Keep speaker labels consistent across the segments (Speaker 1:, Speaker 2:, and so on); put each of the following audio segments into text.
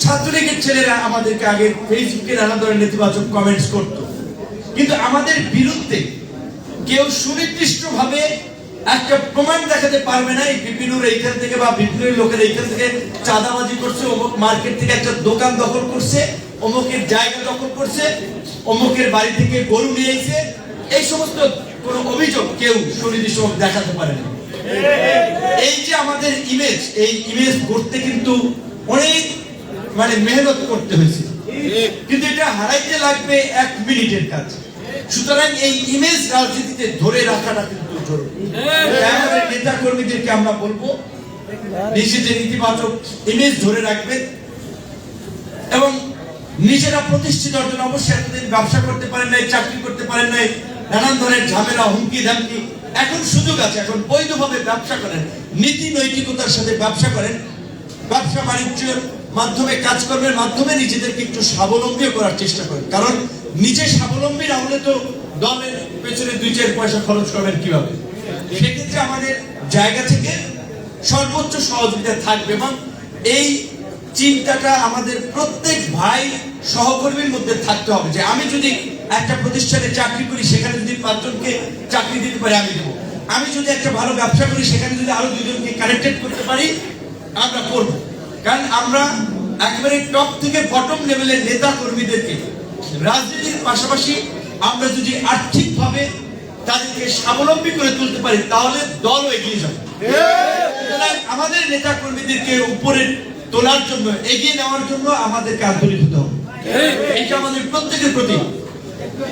Speaker 1: ছাত্রলীগের ছেলেরা আমাদেরকে আগে ফেসবুকে নানা ধরনের নেতিবাচক কমেন্টস করত, কিন্তু আমাদের বিরুদ্ধে কেউ সুনির্দিষ্টভাবে একটা প্রমাণ দেখাতে পারবে না এই বিপিনুর এইখান থেকে বা বিপিনুর লোকের এইখান থেকে চাঁদাবাজি করছে, অমুক মার্কেট থেকে একটা দোকান দখল করছে, অমুকের জায়গা দখল করছে, অমুকের বাড়ি থেকে গরু নিয়ে এসে, এই সমস্ত কোন অভিযোগ কেউ সুনির্দিষ্ট দেখাতে পারে না। এই যে আমাদের ইমেজ, এই ইমেজ করতে কিন্তু অনেক মেহনত করতে হয়েছে, কিন্তু এটা হারাইতে লাগবে 1 মিনিটের কাজ। সুতরাং এই ইমেজ রাজনীতিতে ধরে রাখাটা কিন্তু জরুরি। আমাদের নেতা কর্মীদেরকে আমরা বলবো নিজেদের ইতিবাচক ইমেজ ধরে রাখবেন এবং নিজেরা প্রতিষ্ঠিত অর্জন। অবশ্যই এতদিন ব্যবসা করতে পারেন নাই, চাকরি করতে পারেন নাই, নানান ধরনের ঝামেলা, হুমকি ধামকি, এখন সুযোগ আছে, এখন বৈধভাবে ব্যবসা করেন, নীতি নৈতিকতার সাথে ব্যবসা করেন, ব্যবসা বাণিজ্যের মাধ্যমে কাজকর্মের মাধ্যমে নিজেদেরকে একটু স্বাবলম্বী করার চেষ্টা করেন। কারণ নিজে স্বাবলম্বী না হলে তো দলের পেছনে 2-4 পয়সা খরচ করবেন কিভাবে? সেক্ষেত্রে আমাদের জায়গা থেকে সর্বোচ্চ সহযোগিতা থাকবে এবং এই চিন্তাটা আমাদের প্রত্যেক ভাই সহকর্মীর মধ্যে থাকতে হবে যে আমি যদি একটা প্রতিষ্ঠানে চাকরি করি, সেখানে যদি 5 জনকে চাকরি দিতে পারি আমি দেবো। আমি যদি একটা ভালো ব্যবসা করি, সেখানে যদি আরো 2 জনকে কানেক্টেড করতে পারি আমরা করব। কারণ আমরা একেবারে টপ থেকে বটম লেভেলের নেতা কর্মীদেরকে রাজনীতির পাশাপাশি আমরা যদি আর্থিকভাবে তাদেরকে স্বাবলম্বী করে তুলতে পারি তাহলে দলও এগিয়ে যাবে। আমাদের নেতা কর্মীদেরকে উপরে তোলার জন্য, এগিয়ে নেওয়ার জন্য আমাদেরকে আন্তরিক হতে হবে। এটা আমাদের প্রত্যেকের প্রতি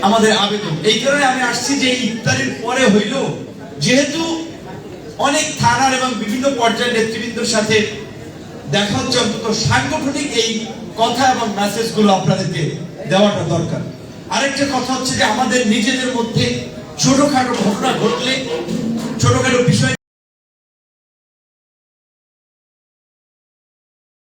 Speaker 1: আমাদের আবেদন। এই কারণে আমি আসছি যে ইফতারের পরে হইল, যেহেতু অনেক থানার এবং বিভিন্ন পর্যায়ের নেতৃবৃন্দের সাথে দেখা হচ্ছে, অন্তত সাংগঠনিক এই কথা এবং মেসেজ গুলো আপনাদেরকে দেওয়াটা দরকার। আরেকটা কথা হচ্ছে যে আমাদের নিজেদের মধ্যে ছোটখাটো ঘটনা ঘটলে, ছোটখাটো বিষয়